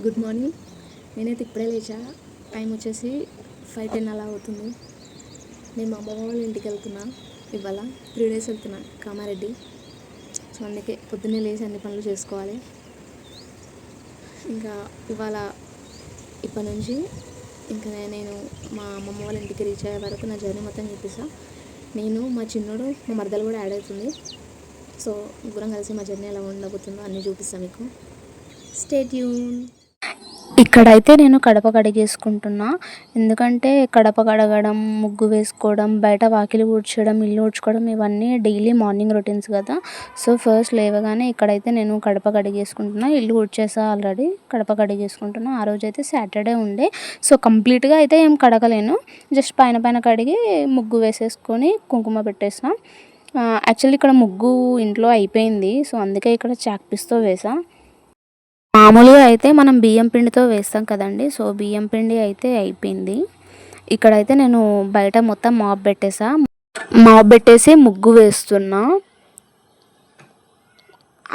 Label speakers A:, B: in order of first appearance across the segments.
A: Good morning. నేనైతే ఇప్పుడే లేచా. టైం వచ్చేసి 5:10 అలా అవుతుంది. నేను మా అమ్మమ్మ వాళ్ళ ఇంటికి వెళ్తున్నా. ఇవాళ 3 days వెళ్తున్నా కామారెడ్డి. సో అందుకే పొద్దున్నే లేచి అన్ని పనులు చేసుకోవాలి. ఇంకా ఇవాళ ఇప్పటి నుంచి ఇంకా నేను మా అమ్మమ్మ వాళ్ళ ఇంటికి రీచ్ అయ్యే వరకు నా జర్నీ మొత్తం చూపిస్తా. నేను మా చిన్నోడు మా మరదలు కూడా యాడ్ అవుతుంది. సో ముగ్గురం కలిసి మా జర్నీ ఎలా ఉండబోతుందో అన్నీ చూపిస్తాను మీకు. Stay tune.
B: ఇక్కడైతే నేను కడప కడిగేసుకుంటున్నా. ఎందుకంటే కడప కడగడం, ముగ్గు వేసుకోవడం, బయట వాకిలి ఊడ్చడం, ఇల్లు ఊడ్చుకోవడం ఇవన్నీ డైలీ మార్నింగ్ రొటీన్స్ కదా. సో ఫస్ట్ లేవగానే ఇక్కడైతే నేను కడప కడిగేసుకుంటున్నా. ఇల్లు ఊడ్చేసా ఆల్రెడీ, కడప కడిగేసుకుంటున్నా. ఆ రోజు అయితే సాటర్డే ఉండే, సో కంప్లీట్గా అయితే ఏం కడగలేను. జస్ట్ పైన పైన కడిగి ముగ్గు వేసేసుకొని కుంకుమ పెట్టేసా. యాక్చువల్లీ ఇక్కడ ముగ్గు ఇంట్లో అయిపోయింది, సో అందుకే ఇక్కడ చాక్ పీస్తో వేసా. మామూలుగా అయితే మనం బియ్యం పిండితో వేస్తాం కదండి. సో బియ్యం పిండి అయితే అయిపోయింది. ఇక్కడైతే నేను బయట మొత్తం మాప్ పెట్టేసి ముగ్గు వేస్తున్నా.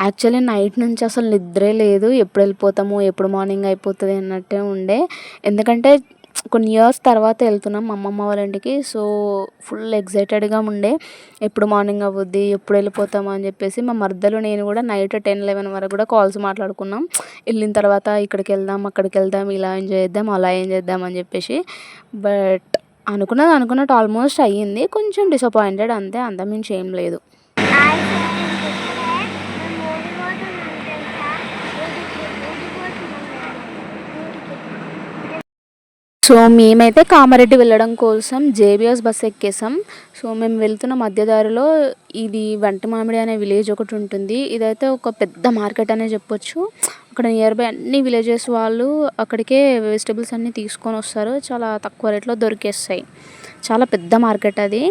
B: యాక్చువల్లీ నైట్ నుంచి అసలు నిద్రే లేదు. ఎప్పుడు వెళ్ళిపోతాము, ఎప్పుడు మార్నింగ్ అయిపోతుంది అన్నట్టే ఉండే. ఎందుకంటే కొన్ని ఇయర్స్ తర్వాత వెళ్తున్నాం మా అమ్మమ్మ వాళ్ళ ఇంటికి. సో ఫుల్ ఎగ్జైటెడ్గా ఉండే, ఎప్పుడు మార్నింగ్ అవ్వుద్ది, ఎప్పుడు వెళ్ళిపోతాము అని చెప్పేసి. మా మరదలు నేను కూడా నైట్ 10-11 వరకు కూడా కాల్స్ మాట్లాడుకున్నాం. వెళ్ళిన తర్వాత ఇక్కడికి వెళ్దాం, అక్కడికి వెళ్దాం, ఇలా ఎంజాయ్ చేద్దాం, అలా ఎంజాయ్ చేద్దాం అని చెప్పేసి. బట్ అనుకున్నట్టు ఆల్మోస్ట్ అయ్యింది. కొంచెం డిసప్పాయింటెడ్ అంతే, అంతమించి ఏం లేదు. సో మేమైతే కామారెడ్డి వెళ్ళడం కోసం జేబీఎస్ బస్ ఎక్కేసాం. సో మేము వెళ్తున్న మధ్యదారిలో ఇది వంటి మామిడి అనే విలేజ్ ఒకటి ఉంటుంది. ఇదైతే ఒక పెద్ద మార్కెట్ అనే చెప్పొచ్చు. అక్కడ నియర్ బై అన్ని విలేజెస్ వాళ్ళు అక్కడికే వెజిటబుల్స్ అన్నీ తీసుకొని వస్తారు. చాలా తక్కువ రేట్లో దొరికేస్తాయి. చాలా పెద్ద మార్కెట్ అది.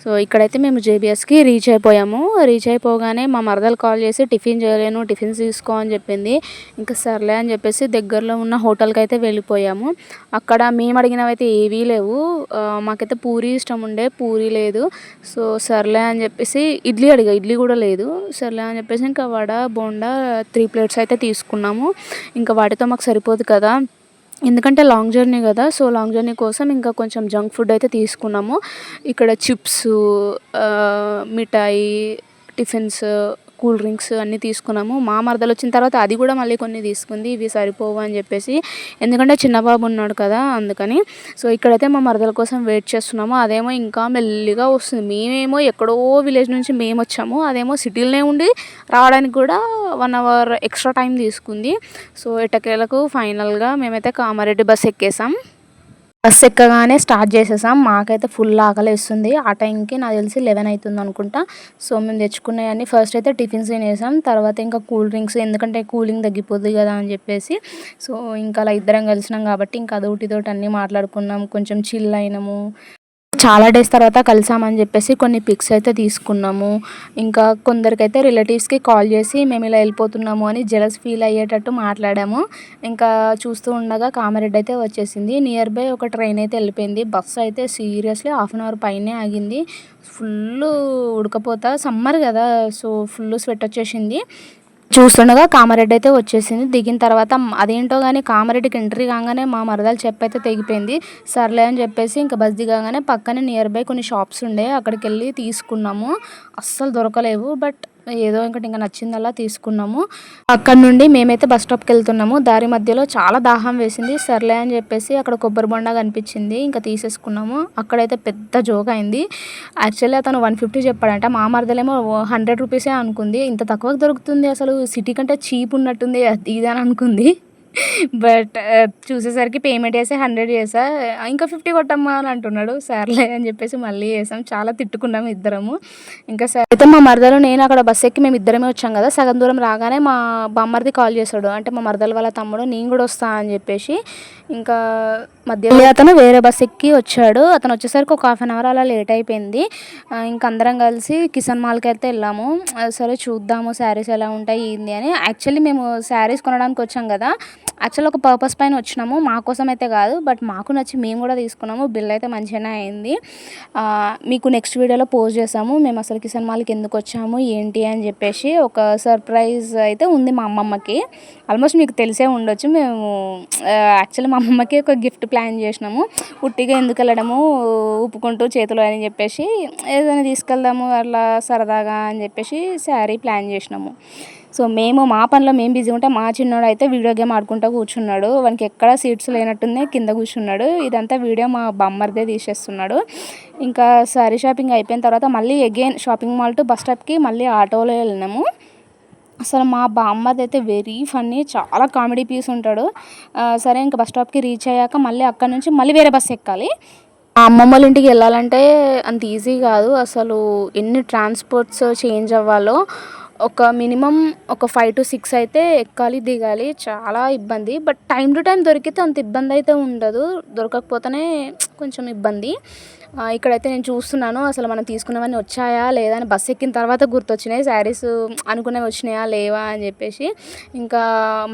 B: సో ఇక్కడైతే మేము జేబీఎస్కి రీచ్ అయిపోగానే మా మరదలు కాల్ చేసి టిఫిన్ చేయలేను, టిఫిన్స్ తీసుకో అని చెప్పింది. ఇంకా సర్లే అని చెప్పేసి దగ్గరలో ఉన్న హోటల్కి అయితే వెళ్ళిపోయాము. అక్కడ మేము అడిగినవైతే ఏవీ లేవు. మాకైతే పూరీ ఇష్టం ఉండే, పూరీ లేదు. సో సర్లే అని చెప్పేసి ఇడ్లీ కూడా లేదు. సర్లే అని చెప్పేసి ఇంకా వడ, బోండా 3 plates అయితే తీసుకున్నాము. ఇంకా వాటితో మాకు సరిపోదు కదా, ఎందుకంటే లాంగ్ జర్నీ కదా. సో లాంగ్ జర్నీ కోసం ఇంకా కొంచెం జంక్ ఫుడ్ అయితే తీసుకున్నాము. ఇక్కడ చిప్స్, మిఠాయి, టిఫిన్స్, కూల్ డ్రింక్స్ అన్నీ తీసుకున్నాము. మా మరదలు వచ్చిన తర్వాత అది కూడా మళ్ళీ కొన్ని తీసుకుంది. ఇవి సరిపోవు అని చెప్పేసి, ఎందుకంటే చిన్నబాబు ఉన్నాడు కదా అందుకని. సో ఇక్కడైతే మా మరదల కోసం వెయిట్ చేస్తున్నాము. అదేమో ఇంకా మెల్లిగా వస్తుంది. మేమేమో ఎక్కడో విలేజ్ నుంచి మేము వచ్చాము, అదేమో సిటీలోనే ఉండి రావడానికి కూడా 1 hour ఎక్స్ట్రా టైం తీసుకుంది. సో ఎట్టకేలకు ఫైనల్గా మేమైతే కామారెడ్డి బస్ ఎక్కేసాం. బస్ ఎక్కగానే స్టార్ట్ చేసేసాం. మాకైతే ఫుల్ ఆకలి వేస్తుంది. ఆ టైంకి నాకు తెలిసి 11 అవుతుంది అనుకుంటా. సో మేము తెచ్చుకున్నాయన్నీ ఫస్ట్ అయితే టిఫిన్స్ తినేసాం. తర్వాత ఇంకా కూల్ డ్రింక్స్, ఎందుకంటే కూలింగ్ తగ్గిపోతుంది కదా అని చెప్పేసి. సో ఇంకా అలా ఇద్దరం కలిసినాం కాబట్టి ఇంకా అదొకటితోటి అన్నీ మాట్లాడుకున్నాం, కొంచెం చిల్ అయినాము. చాలా డేస్ తర్వాత కలిసామని చెప్పేసి కొన్ని పిక్స్ అయితే తీసుకున్నాము. ఇంకా కొందరికైతే రిలేటివ్స్కి కాల్ చేసి మేము ఇలా వెళ్ళిపోతున్నాము అని జెలస్ ఫీల్ అయ్యేటట్టు మాట్లాడాము. ఇంకా చూస్తూ ఉండగా కామారెడ్డి అయితే వచ్చేసింది. నియర్ బై ఒక ట్రైన్ అయితే వెళ్ళిపోయింది. బస్సు అయితే సీరియస్లీ 1/2 hour పైనే ఆగింది. ఫుల్ ఉడకపోతా, సమ్మర్ కదా, సో ఫుల్ స్వెట్ వచ్చేసింది. చూస్తుండగా కామారెడ్డి అయితే వచ్చేసింది. దిగిన తర్వాత అదేంటో కానీ కామారెడ్డికి ఎంట్రీ కాగానే మా మరదలు చెప్పైతే తెగిపోయింది. సర్లే అని చెప్పేసి ఇంకా బస్ దిగాగానే పక్కనే నియర్ బై కొన్ని షాప్స్ ఉండే, అక్కడికి వెళ్ళి తీసుకున్నాము. అస్సలు దొరకలేవు, బట్ ఏదో ఇంకా నచ్చిందల్లా తీసుకున్నాము. అక్కడ నుండి మేమైతే బస్ స్టాప్కి వెళ్తున్నాము. దారి మధ్యలో చాలా దాహం వేసింది. సర్లే అని చెప్పేసి అక్కడ కొబ్బరి బొండ కనిపించింది, ఇంకా తీసేసుకున్నాము. అక్కడైతే పెద్ద జోక్ అయింది. యాక్చువల్లీ అతను 150 చెప్పాడంట, మా మరదలేమో 100 రూపీసే అనుకుంది. ఇంత తక్కువకి దొరుకుతుంది, అసలు సిటీ కంటే చీప్ ఉన్నట్టుంది అది ఇది అని అనుకుంది. బట్ చూసేసరికి పేమెంట్ చేసి 100 చేసా. ఇంకా 50 కొట్టమ్మా అని అంటున్నాడు. సర్లే అని చెప్పేసి మళ్ళీ వేసాం. చాలా తిట్టుకున్నాము ఇద్దరము. ఇంకా సరే అయితే మా మరదలు నేను అక్కడ బస్ ఎక్కి మేము ఇద్దరమే వచ్చాం కదా. సగం దూరం రాగానే మా బామ్మర్ది కాల్ చేశాడు, అంటే మా మరదలు వాళ్ళ తమ్ముడు, నేను కూడా వస్తా అని చెప్పేసి. ఇంకా మధ్యలో అతను వేరే బస్ ఎక్కి వచ్చాడు. అతను వచ్చేసరికి ఒక 1/2 hour అలా లేట్ అయిపోయింది. ఇంకా అందరం కలిసి కిసాన్ మాల్కి అయితే వెళ్ళాము. సరే చూద్దాము శారీస్ ఎలా ఉంటాయి ఏంది అని. యాక్చువల్లీ మేము శారీస్ కొనడానికి వచ్చాం కదా, యాక్చువల్ ఒక పర్పస్ పైన వచ్చినాము, మా కోసం అయితే కాదు, బట్ మాకు నచ్చి మేము కూడా తీసుకున్నాము. బిల్ అయితే మంచిగానే అయింది. మీకు నెక్స్ట్ వీడియోలో పోస్ట్ చేసాము మేము అసలు కిసాన్ మాల్కి ఎందుకు వచ్చాము ఏంటి అని చెప్పేసి. ఒక సర్ప్రైజ్ అయితే ఉంది మా అమ్మమ్మకి. ఆల్మోస్ట్ మీకు తెలిసే ఉండొచ్చు. మేము యాక్చువల్లీ మా అమ్మమ్మకి ఒక గిఫ్ట్ ప్లాన్ చేసినాము. ఉట్టిగా ఎందుకు వెళ్ళడము ఉప్పుకుంటూ చేతులు అని చెప్పేసి, ఏదైనా తీసుకెళ్దాము అట్లా సరదాగా అని చెప్పేసి శారీ ప్లాన్ చేసినాము. సో మేము మా పనిలో మేము బిజీ ఉంటే మా చిన్నోడు అయితే వీడియో గేమ్ ఆడుకుంటూ కూర్చున్నాడు. వానికి ఎక్కడ సీట్స్ లేనట్టుంది, కింద కూర్చున్నాడు. ఇదంతా వీడియో మా బామ్మర్దే తీసేస్తున్నాడు. ఇంకా శారీ షాపింగ్ అయిపోయిన తర్వాత మళ్ళీ again shopping mall to bus స్టాప్కి మళ్ళీ ఆటోలో వెళ్ళినాము. అసలు మా బామ్మది అయితే వెరీ ఫన్నీ, చాలా కామెడీ పీస్ ఉంటాడు. సరే ఇంకా బస్ స్టాప్కి రీచ్ అయ్యాక మళ్ళీ అక్కడ నుంచి మళ్ళీ వేరే బస్సు ఎక్కాలి. మా అమ్మమ్మ వాళ్ళ ఇంటికి వెళ్ళాలంటే అంత ఈజీ కాదు. అసలు ఎన్ని ట్రాన్స్పోర్ట్స్ చేంజ్ అవ్వాలో, ఒక మినిమం ఒక 5 to 6 అయితే ఎక్కాలి దిగాలి, చాలా ఇబ్బంది. బట్ టైం టు టైం దొరికితే అంత ఇబ్బంది అయితే ఉండదు, దొరకకపోతేనే కొంచెం ఇబ్బంది. ఇక్కడైతే నేను చూస్తున్నాను అసలు మనం తీసుకున్నవన్నీ వచ్చాయా లేదా అని. బస్సు ఎక్కిన తర్వాత గుర్తొచ్చినాయి శారీస్ అనుకునేవి వచ్చినాయా లేవా అని చెప్పేసి. ఇంకా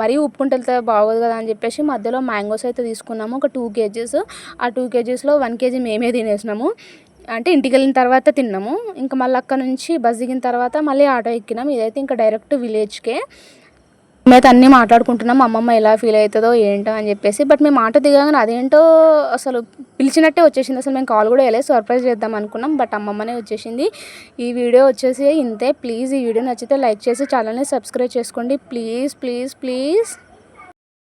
B: మరీ ఉప్పుకుంటూ వెళ్తే బాగోదు కదా అని చెప్పేసి మధ్యలో మ్యాంగోస్ అయితే తీసుకున్నాము, ఒక 2 kgs. ఆ 2 kgsలో 1 kg మేమే తినేసినాము. అంటే ఇంటికి వెళ్ళిన తర్వాత తిన్నాము. ఇంకా మళ్ళీ అక్కడ నుంచి బస్ దిగిన తర్వాత మళ్ళీ ఆటో ఎక్కినాం. ఇదైతే ఇంకా డైరెక్ట్ విలేజ్కే. మేమైతే అన్నీ మాట్లాడుకుంటున్నాం అమ్మమ్మ ఎలా ఫీల్ అవుతుందో ఏంటో అని చెప్పేసి. బట్ మేము ఆటో దిగాగానే అదేంటో అసలు పిలిచినట్టే వచ్చేసింది. అసలు మేము కాల్ కూడా వేయలేదు, సర్ప్రైజ్ చేద్దాం అనుకున్నాం, బట్ అమ్మమ్మనే వచ్చేసింది. ఈ వీడియో వచ్చేసి ఇంతే. ప్లీజ్ ఈ వీడియో నచ్చితే లైక్ చేసి ఛానల్ని సబ్స్క్రైబ్ చేసుకోండి. Please please please.